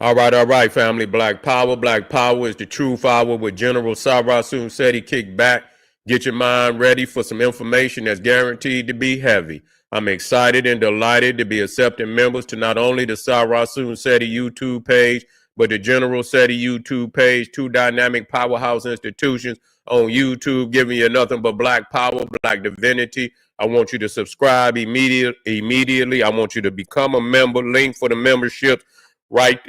All right, family. Black Power. Black Power is the truth hour with General Sarasun Seti. Kick back. Get your mind ready for some information that's guaranteed to be heavy. I'm excited and delighted to be accepting members to not only the Sarasun Seti YouTube page, but the General Seti YouTube page, two dynamic powerhouse institutions on YouTube, giving you nothing but black power, black divinity. I want you to subscribe immediately. I want you to become a member. Link for the membership right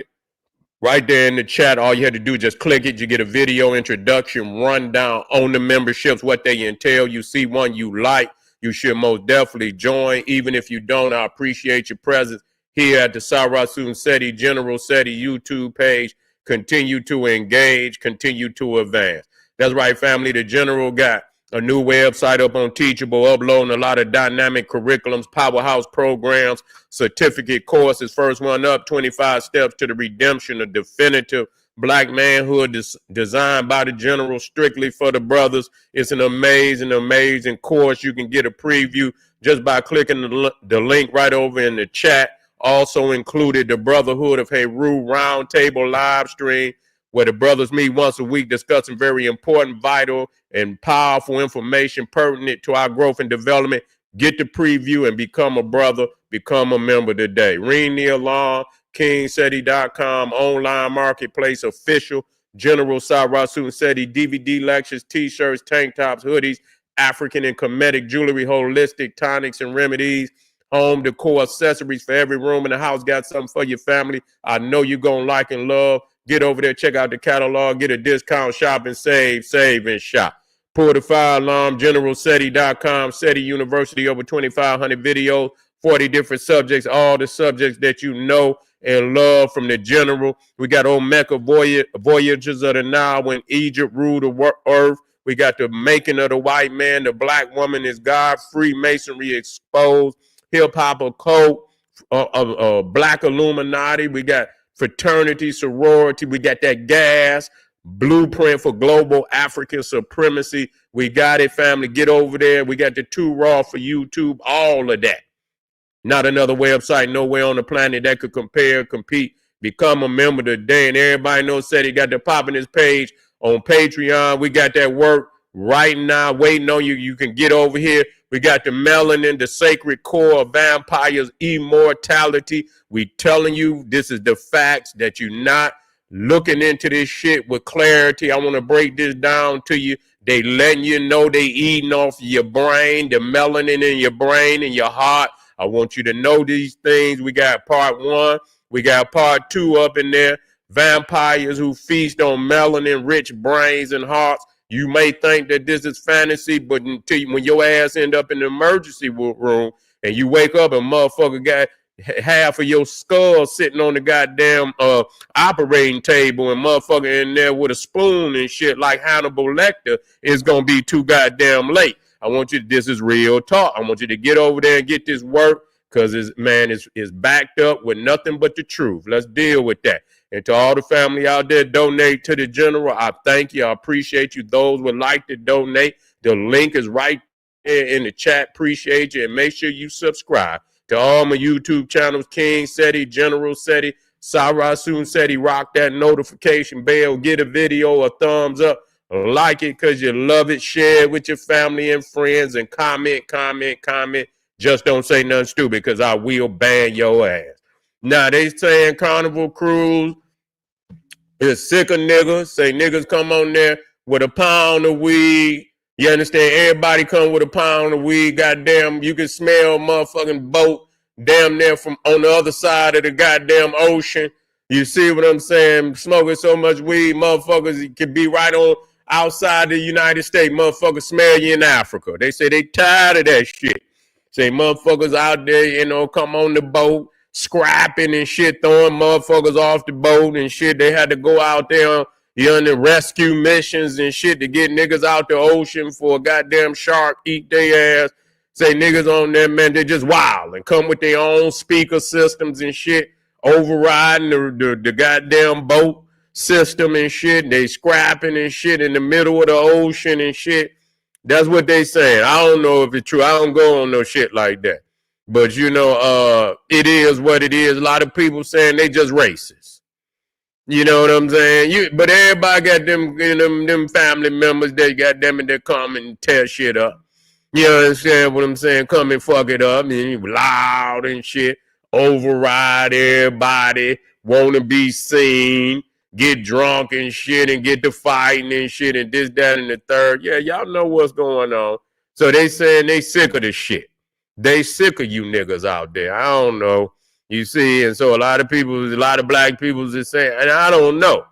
Right there in the chat, all you had to do is just click it. You get a video introduction, rundown on the memberships, what they entail. You see one you like, you should most definitely join. Even if you don't, I appreciate your presence here at the Sarasun Seti General Seti YouTube page. Continue to engage, continue to advance. That's right, family. The General got a new website up on Teachable, uploading a lot of dynamic curriculums, powerhouse programs, certificate courses. First one up, 25 Steps to the Redemption of Definitive Black Manhood, designed by the General strictly for the brothers. It's an amazing, amazing course. You can get a preview just by clicking the link right over in the chat. Also included the Brotherhood of Heru Roundtable live stream, where the brothers meet once a week discussing very important, vital, and powerful information pertinent to our growth and development. Get the preview and become a brother, become a member today. Ring the alarm, kingseti.com, online marketplace, official, General Sarasun Seti, DVD lectures, t-shirts, tank tops, hoodies, African and Kemetic jewelry, holistic tonics and remedies, home decor accessories for every room in the house. Got something for your family I know you're going to like and love. Get over there, check out the catalog, get a discount, shop and save and shop. Pull the fire alarm, generalseti.com, Seti University, over 2,500 videos, 40 different subjects, all the subjects that you know and love from the General. We got Omega Voyages of the Nile, when Egypt ruled the earth. We got the Making of the White Man, the Black Woman is God, Freemasonry exposed, hip-hop occult, Black Illuminati. We got fraternity, sorority. We got that gas blueprint for global African supremacy. We got it, family. Get over there. We got the 2 Raw for YouTube, all of that. Not another website nowhere on the planet that could compare, compete. Become a member today. And everybody knows that he got the pop in his page on Patreon. We got that work right now waiting on you. You can get over here. We got the melanin, the sacred core of vampires, immortality. We telling you this is the facts, that you're not looking into this shit with clarity. I want to break this down to you. They letting you know they eating off your brain, the melanin in your brain and your heart. I want you to know these things. We got part 1. We got part 2 up in there. Vampires who feast on melanin-rich brains and hearts. You may think that this is fantasy, but until when your ass end up in the emergency room and you wake up and motherfucker got half of your skull sitting on the goddamn operating table and motherfucker in there with a spoon and shit like Hannibal Lecter, is going to be too goddamn late. I want you, this is real talk. I want you to get over there and get this work, because it's backed up with nothing but the truth. Let's deal with that. And to all the family out there, donate to the General. I thank you. I appreciate you. Those would like to donate, the link is right there in the chat. Appreciate you. And make sure you subscribe to all my YouTube channels, King Seti, General Seti, Sarasun Seti. Rock that notification bell. Get a video a thumbs up. Like it because you love it. Share it with your family and friends. And comment. Just don't say nothing stupid, because I will ban your ass. Now, they saying Carnival Cruise is sick of niggas. Say niggas come on there with a pound of weed. You understand? Everybody come with a pound of weed. Goddamn, you can smell motherfucking boat damn near from on the other side of the goddamn ocean. You see what I'm saying? Smoking so much weed, motherfuckers could be right on outside the United States. Motherfuckers smell you in Africa. They say they tired of that shit. Say motherfuckers out there, come on the boat, scrapping and shit, throwing motherfuckers off the boat and shit. They had to go out there on the rescue missions and shit to get niggas out the ocean for a goddamn shark eat their ass. Say niggas on there, man, they just wild and come with their own speaker systems and shit, overriding the goddamn boat system and shit. They scrapping and shit in the middle of the ocean and shit. That's what they saying. I don't know if it's true. I don't go on no shit like that. But, it is what it is. A lot of people saying they just racist. You know what I'm saying? But everybody got them family members that got them and they come and tear shit up. You understand what I'm saying? Come and fuck it up and loud and shit, override everybody, want to be seen, get drunk and shit and get to fighting and shit and this, that, and the third. Yeah, y'all know what's going on. So they saying they sick of the shit. They sick of you niggas out there. I don't know. You see, and so a lot of black people is saying, and I don't know.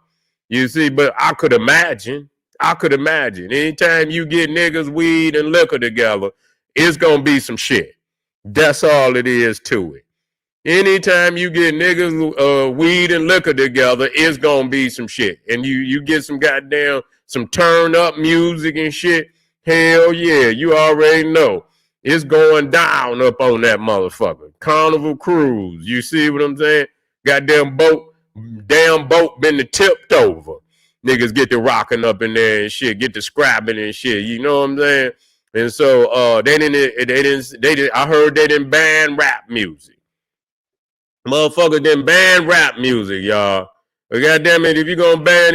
You see, but I could imagine. Anytime you get niggas, weed, and liquor together, it's gonna be some shit. That's all it is to it. Anytime you get niggas, weed, and liquor together, it's gonna be some shit. And you get some goddamn, some turn up music and shit. Hell yeah, you already know. It's going down up on that motherfucker. Carnival cruise. You see what I'm saying? Goddamn boat been tipped over. Niggas get to rocking up in there and shit, get to scrapping and shit. You know what I'm saying? And so I heard they didn't ban rap music. Motherfucker didn't ban rap music, y'all. But goddamn it, if you can ban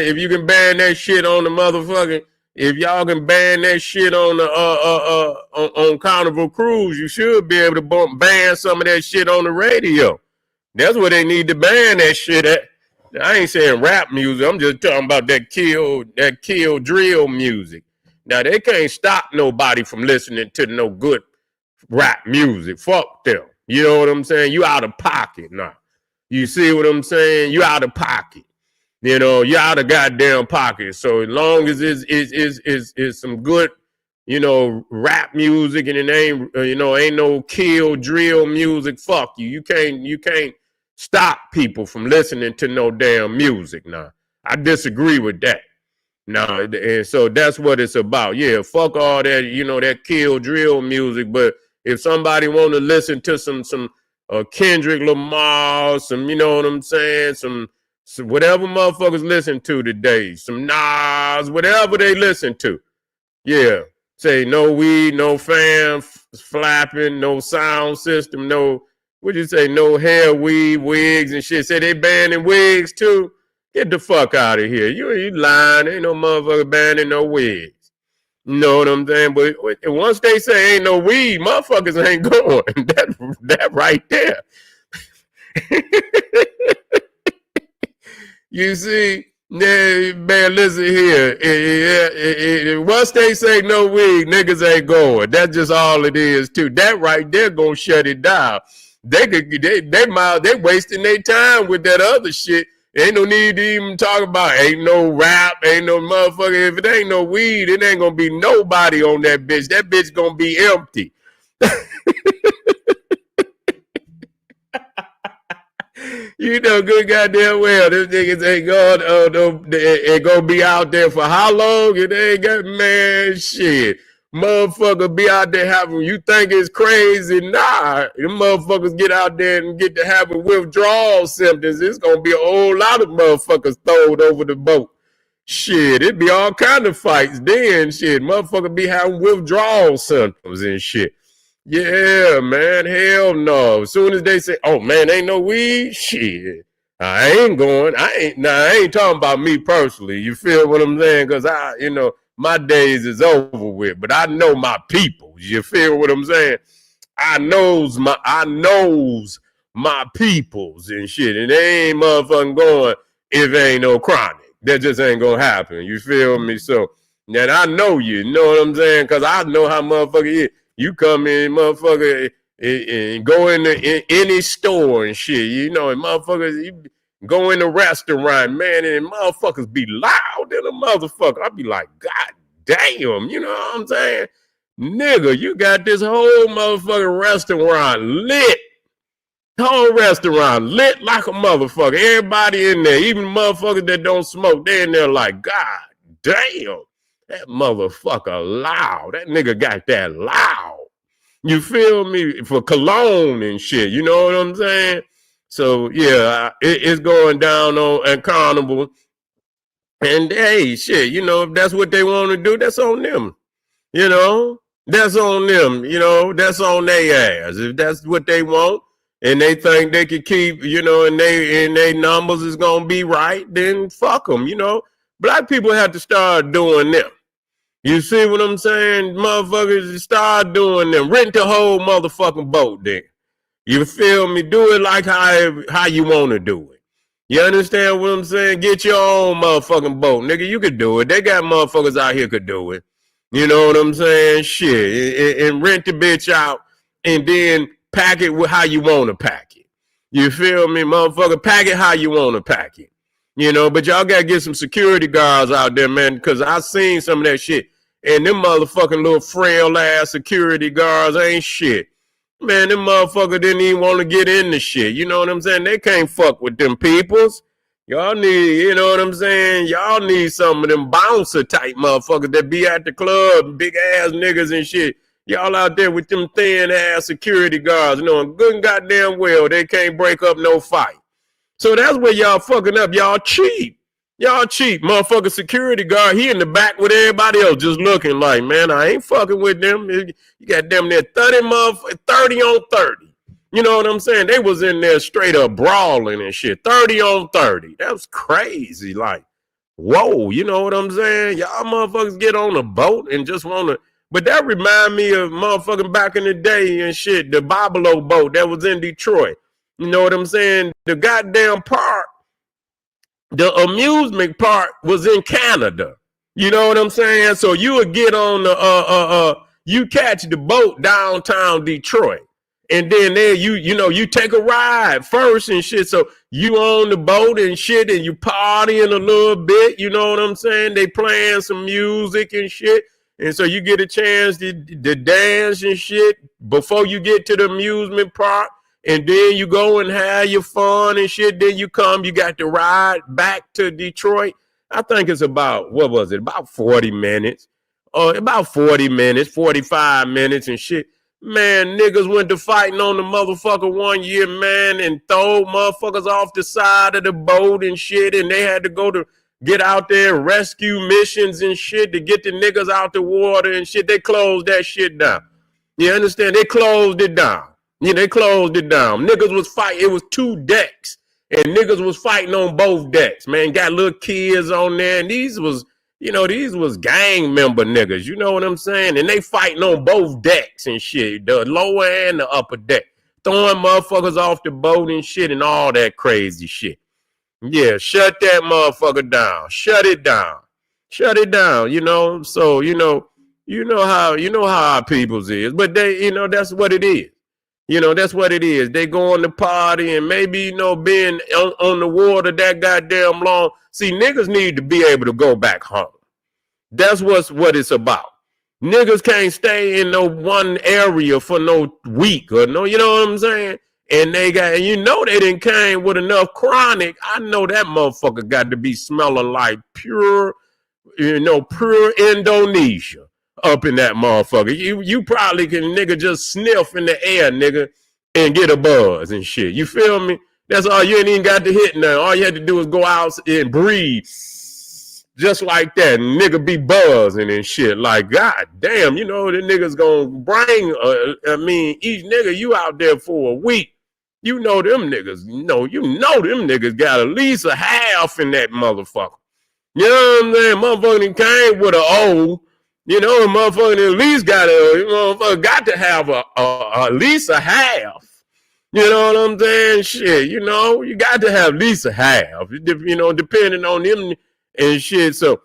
that shit on the motherfucking, if y'all can ban that shit on the on Carnival Cruise, you should be able to ban some of that shit on the radio. That's where they need to ban that shit at. I ain't saying rap music. I'm just talking about that kill drill music. Now they can't stop nobody from listening to no good rap music. Fuck them. You know what I'm saying? You out of pocket now. You see what I'm saying? You out of pocket. You know, you're out of goddamn pocket. So as long as it's some good, you know, rap music and it ain't, ain't no kill drill music, fuck you. You can't stop people from listening to no damn music now. I disagree with that. Now, and so that's what it's about. Yeah, fuck all that, that kill drill music. But if somebody want to listen to some Kendrick Lamar, some, you know what I'm saying, some whatever motherfuckers listen to today, some Nas, whatever they listen to. Yeah. Say no weed, no fan flapping, no sound system, no, no hair weed, wigs and shit. Say they banning wigs too. Get the fuck out of here. You lying. Ain't no motherfucker banning no wigs. You know what I'm saying? But once they say ain't no weed, motherfuckers ain't going. That right there. You see, man, listen here. Once they say no weed, niggas ain't going. That's just all it is, too. That right there gonna shut it down. They wasting their time with that other shit. Ain't no need to even talk about. Ain't no rap, ain't no motherfucker. If it ain't no weed, it ain't gonna be nobody on that bitch. That bitch gonna be empty. You know good goddamn well this niggas ain't gonna be out there for how long? And they ain't got, man, shit. Motherfucker be out there having, you think it's crazy? Nah, them motherfuckers get out there and get to having withdrawal symptoms. It's gonna be a whole lot of motherfuckers thrown over the boat. Shit, it be all kind of fights then. Shit, motherfucker be having withdrawal symptoms and shit. Yeah, man, hell no. As soon as they say, oh, man, ain't no weed, shit, I ain't going. I ain't talking about me personally. You feel what I'm saying? Because my days is over with. But I know my people. You feel what I'm saying? I knows my peoples and shit. And they ain't motherfucking going if ain't no chronic. That just ain't going to happen. You feel me? So, then I know you know what I'm saying? Because I know how motherfucker is. You come in, motherfucker, and go into any store and shit, and motherfuckers, you go in a restaurant, man, and motherfuckers be loud than a motherfucker. I be like, God damn, you know what I'm saying? Nigga, you got this whole motherfucking restaurant lit. Whole restaurant lit like a motherfucker. Everybody in there, even motherfuckers that don't smoke, they in there like, God damn. That motherfucker loud. That nigga got that loud. You feel me? For cologne and shit. You know what I'm saying? So, yeah, it's going down on Carnival. And, hey, shit, if that's what they want to do, that's on them. That's on them. That's on their ass. If that's what they want, and they think they could keep, and they numbers is gonna be right, then fuck them, Black people have to start doing them. You see what I'm saying? Motherfuckers start doing them. Rent the whole motherfucking boat then. You feel me? Do it like how you want to do it. You understand what I'm saying? Get your own motherfucking boat. Nigga, you could do it. They got motherfuckers out here could do it. You know what I'm saying? Shit. And rent the bitch out and then pack it with how you want to pack it. You feel me, motherfucker? Pack it how you want to pack it. But y'all got to get some security guards out there, man, because I seen some of that shit. And them motherfucking little frail ass security guards ain't shit. Man, them motherfucker didn't even want to get in the shit. You know what I'm saying? They can't fuck with them peoples. Y'all need, you know what I'm saying? Y'all need some of them bouncer type motherfuckers that be at the club, big ass niggas and shit. Y'all out there with them thin ass security guards, knowing good and goddamn well they can't break up no fight. So that's where y'all fucking up. Y'all cheap. Y'all cheap. Motherfucker security guard, he in the back with everybody else just looking like, man, I ain't fucking with them. You got them there 30 on 30. You know what I'm saying? They was in there straight up brawling and shit. 30 on 30. That was crazy. Like, whoa, you know what I'm saying? Y'all motherfuckers get on a boat and just want to. But that remind me of motherfucking back in the day and shit, the Bobolo boat that was in Detroit. You know what I'm saying? The goddamn park, the amusement park was in Canada. You know what I'm saying? So you would get on you catch the boat downtown Detroit. And then there you take a ride first and shit. So you on the boat and shit and you partying a little bit. You know what I'm saying? They playing some music and shit. And so you get a chance to dance and shit before you get to the amusement park. And then you go and have your fun and shit. Then you got to ride back to Detroit. I think it's about, about 40 minutes. About 40 minutes, 45 minutes and shit. Man, niggas went to fighting on the motherfucker one year, man, and throw motherfuckers off the side of the boat and shit. And they had to go to get out there and rescue missions and shit to get the niggas out the water and shit. They closed that shit down. You understand? They closed it down. Yeah, they closed it down. Niggas was fighting. It was 2 decks. And niggas was fighting on both decks, man. Got little kids on there. And these was gang member niggas. You know what I'm saying? And they fighting on both decks and shit. The lower and the upper deck. Throwing motherfuckers off the boat and shit and all that crazy shit. Yeah, shut that motherfucker down. Shut it down. Shut it down, So, how our people's is. But they, that's what it is. That's what it is. They go on the party and maybe, being on the water that goddamn long. See, niggas need to be able to go back home. That's what it's about. Niggas can't stay in no one area for no week or no, you know what I'm saying? And they didn't came with enough chronic. I know that motherfucker got to be smelling like pure Indonesia. Up in that motherfucker. You probably can nigga just sniff in the air, nigga, and get a buzz and shit. You feel me? That's all. You ain't even got to hit now. All you had to do is go out and breathe. Just like that. And nigga be buzzing and shit. Like, god damn, the nigga's gonna bring each nigga you out there for a week. Them niggas, them niggas got at least a half in that motherfucker. You know what I'm saying? Motherfucker came with an O. Motherfucker at least got to have at least a half. You know what I'm saying? Shit, you got to have at least a half. Depending on them and shit. So,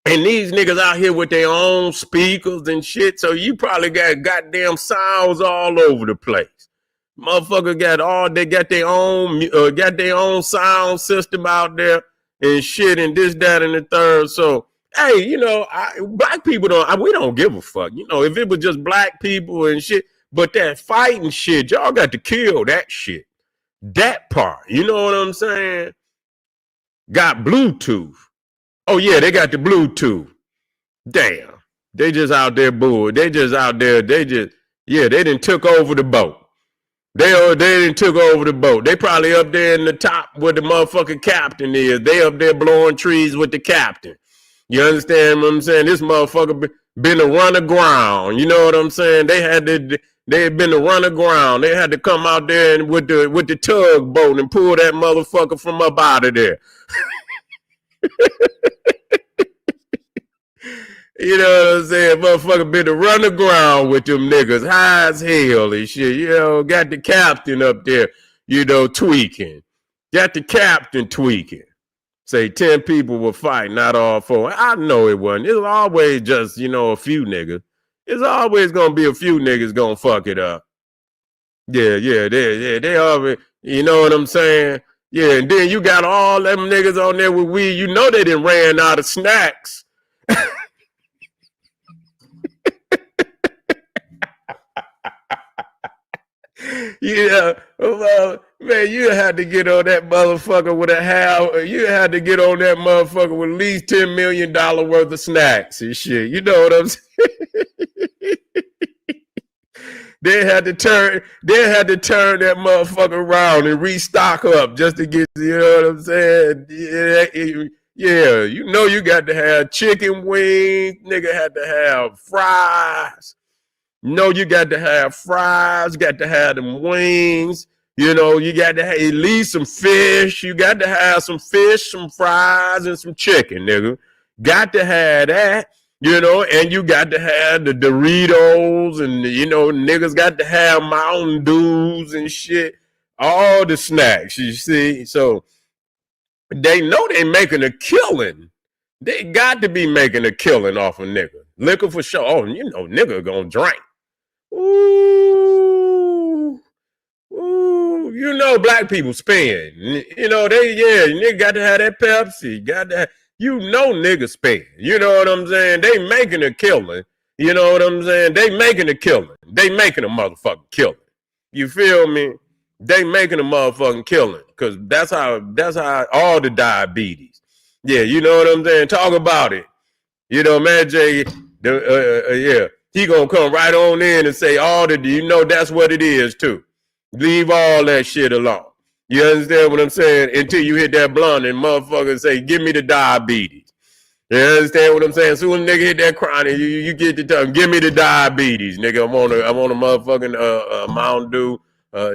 and these niggas out here with their own speakers and shit. So you probably got goddamn sounds all over the place. Motherfucker got their own sound system out there and shit and this, that, and the third. So. Hey, black people we don't give a fuck. If it was just black people and shit, but that fighting shit, y'all got to kill that shit. That part, you know what I'm saying? Got Bluetooth. Oh yeah, they got the Bluetooth. Damn. They just out there booing. They done took over the boat. They done took over the boat. They probably up there in the top where the motherfucking captain is. They up there blowing trees with the captain. You understand what I'm saying? This motherfucker been a run aground. You know what I'm saying? They had They had been to run aground. They had to come out there and with the tugboat and pull that motherfucker from up out of there. You know what I'm saying? Motherfucker been to run aground with them niggas high as hell and shit. You know, got the captain up there, tweaking. Got the captain tweaking. Say 10 people will fight, not all four. I know it wasn't. It's always just, a few niggas. It's always gonna be a few niggas gonna fuck it up. Yeah, they always, you know what I'm saying? Yeah, and then you got all them niggas on there with weed. You know they done ran out of snacks. Yeah, well, man, you had to get on that motherfucker with a half. You had to get on that motherfucker with at least $10 million worth of snacks and shit. You know what I'm saying? They had to turn. They had to turn that motherfucker around and restock up just to get. You know what I'm saying? Yeah, you got to have chicken wings. Nigga had to have fries. No, you got to have fries, got to have them wings. You got to have at least some fish. You got to have some fish, some fries, and some chicken, nigga. Got to have that, and you got to have the Doritos, and, niggas got to have Mountain Dews and shit. All the snacks, you see. So they know they making a killing. They got to be making a killing off a nigga. Liquor for sure. Oh, nigga gonna drink. Ooh, black people spend. Nigga got to have that Pepsi. Got to have, niggas spend. You know what I'm saying? They making a killing. You know what I'm saying? They making a killing. They making a motherfucking killing. You feel me? They making a motherfucking killing. Cause that's how all the diabetes. Yeah, you know what I'm saying? Talk about it. Man, Jay, yeah, he gonna come right on in and say all the, that's what it is too. Leave all that shit alone. You understand what I'm saying? Until you hit that blunt and motherfucker say, give me the diabetes. You understand what I'm saying? Soon as nigga hit that chronic, you get the tongue, give me the diabetes, nigga. I'm on a motherfucking Mountain Dew, a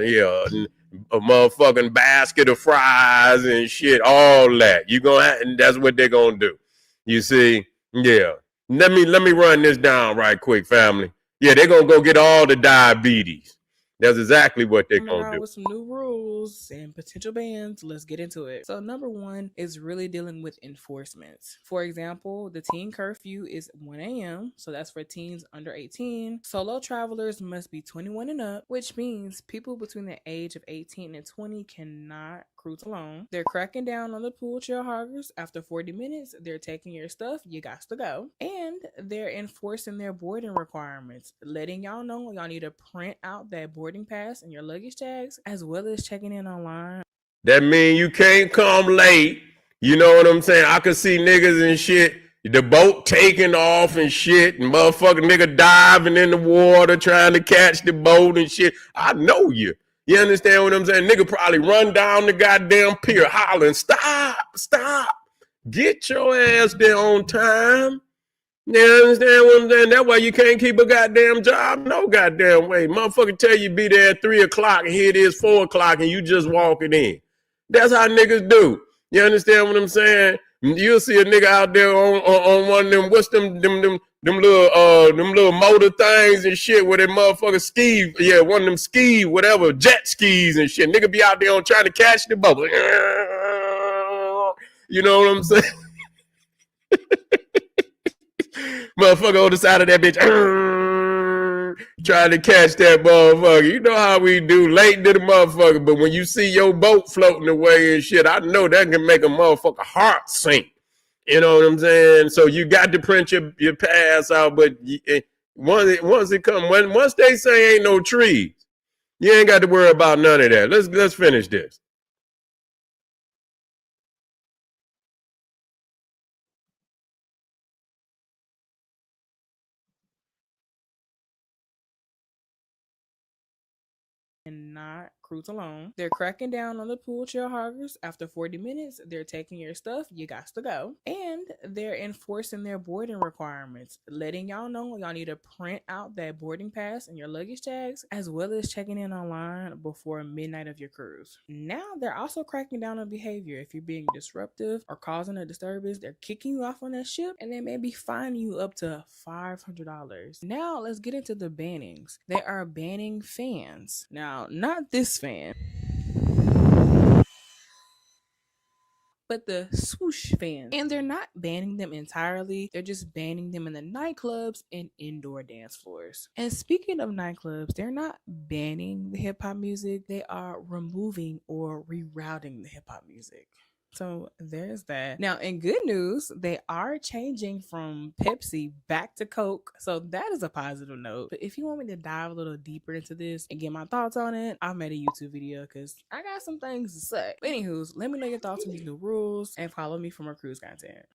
motherfucking basket of fries and shit, all that. And that's what they're gonna do. You see? Yeah. Let me run this down right quick, family. Yeah, they're gonna go get all the diabetes. That's exactly what they're gonna do. With some new rules and potential bans, let's get into it. So, number one is really dealing with enforcement. For example, the teen curfew is 1 a.m., so that's for teens under 18. Solo travelers must be 21 and up, which means people between the age of 18 and 20 cannot cruise alone. They're cracking down on the pool chair hoggers. After 40 minutes, they're taking your stuff. You got to go. And they're enforcing their boarding requirements, letting y'all know y'all need to print out that boarding pass and your luggage tags, as well as checking in online. That mean you can't come late. You know what I'm saying? I could see niggas and shit, the boat taking off and shit, and motherfucking nigga diving in the water trying to catch the boat and shit. I know you. You understand what I'm saying? Nigga probably run down the goddamn pier hollering, stop, get your ass there on time. You understand what I'm saying? That's why you can't keep a goddamn job no goddamn way. Motherfucker tell you be there at 3 o'clock and here it is 4 o'clock and you just walking in. That's how niggas do. You understand what I'm saying? You'll see a nigga out there on one of them, what's them little motor things and shit where they motherfucker ski, one of them ski, whatever, jet skis and shit. Nigga be out there on trying to catch the bubble. You know what I'm saying? Motherfucker on the side of that bitch, trying to catch that motherfucker. You know how we do, late to the motherfucker, but when you see your boat floating away and shit, I know that can make a motherfucker heart sink. You know what I'm saying? So you got to print your pass out, but once it come, once they say ain't no trees, you ain't got to worry about none of that. Let's finish this. cannot cruise alone. They're cracking down on the pool chair hoggers. After 40 minutes, they're taking your stuff. You got to go. And they're enforcing their boarding requirements, letting y'all know y'all need to print out that boarding pass and your luggage tags, as well as checking in online before midnight of your cruise. Now they're also cracking down on behavior. If you're being disruptive or causing a disturbance, they're kicking you off on that ship and they may be fining you up to $500. Now let's get into the bannings. They are banning fans. Now, not this fan, but the swoosh fans. And they're not banning them entirely. They're just banning them in the nightclubs and indoor dance floors. And speaking of nightclubs, they're not banning the hip hop music. They are removing or rerouting the hip hop music. So there's that. Now, in good news, they are changing from Pepsi back to Coke. So that is a positive note. But if you want me to dive a little deeper into this and get my thoughts on it, I made a YouTube video because I got some things to say. But anywho, let me know your thoughts on these new rules and follow me for more cruise content.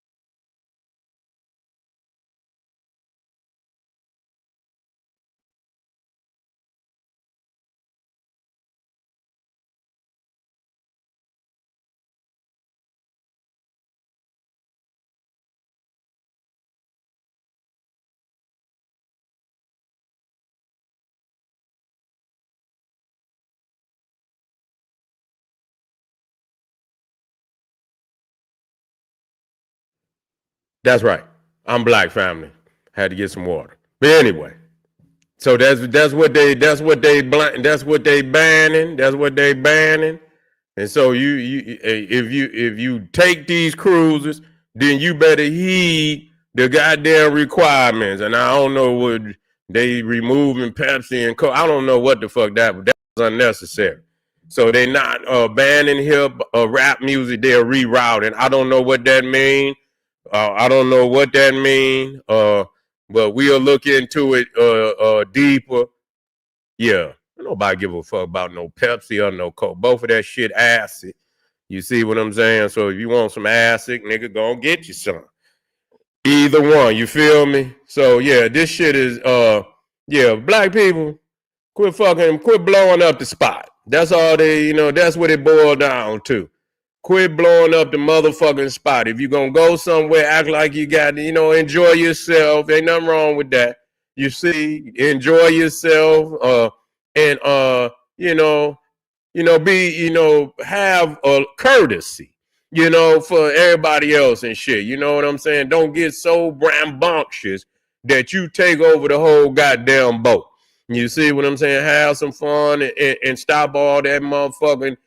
That's right. I'm black, family. Had to get some water. But anyway, so that's what they banning. That's what they banning. And so if you take these cruises, then you better heed the goddamn requirements. And I don't know what they removing Pepsi and Coke. I don't know what the fuck that was unnecessary. So they're not banning hip rap music. They're rerouting. I don't know what that means. I don't know what that means. But we'll look into it deeper. Yeah. Nobody give a fuck about no Pepsi or no Coke. Both of that shit acid. You see what I'm saying? So if you want some acid, nigga, go and get you some. Either one, you feel me? So yeah, this shit is black people, quit blowing up the spot. That's all that's what it boiled down to. Quit blowing up the motherfucking spot. If you're gonna go somewhere, act like you got, enjoy yourself. Ain't nothing wrong with that. You see, enjoy yourself, and have a courtesy, for everybody else and shit. You know what I'm saying? Don't get so rambunctious that you take over the whole goddamn boat. You see what I'm saying? Have some fun and stop all that motherfucking,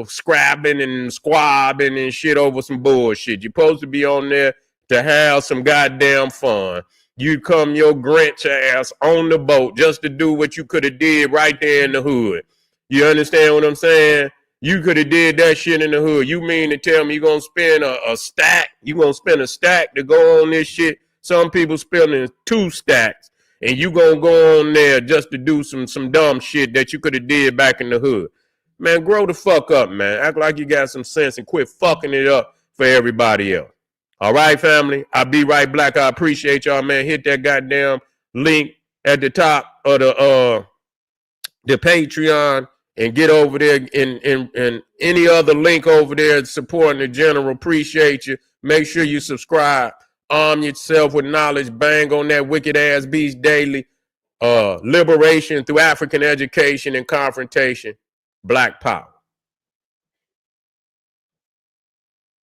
scrapping and squabbing and shit over some bullshit. You're supposed to be on there to have some goddamn fun. You come your Grinch ass on the boat just to do what you could have did right there in the hood. You understand what I'm saying? You could have did that shit in the hood. You mean to tell me you're going to spend a stack? You're going to spend a stack to go on this shit? Some people spending 2 stacks. And you going to go on there just to do some dumb shit that you could have did back in the hood. Man, grow the fuck up, man. Act like you got some sense and quit fucking it up for everybody else. All right, family? I'll be right back. I appreciate y'all, man. Hit that goddamn link at the top of the Patreon and get over there and any other link over there supporting the general. Appreciate you. Make sure you subscribe. Arm yourself with knowledge. Bang on that wicked ass beast daily. Liberation through African education and confrontation. Black power.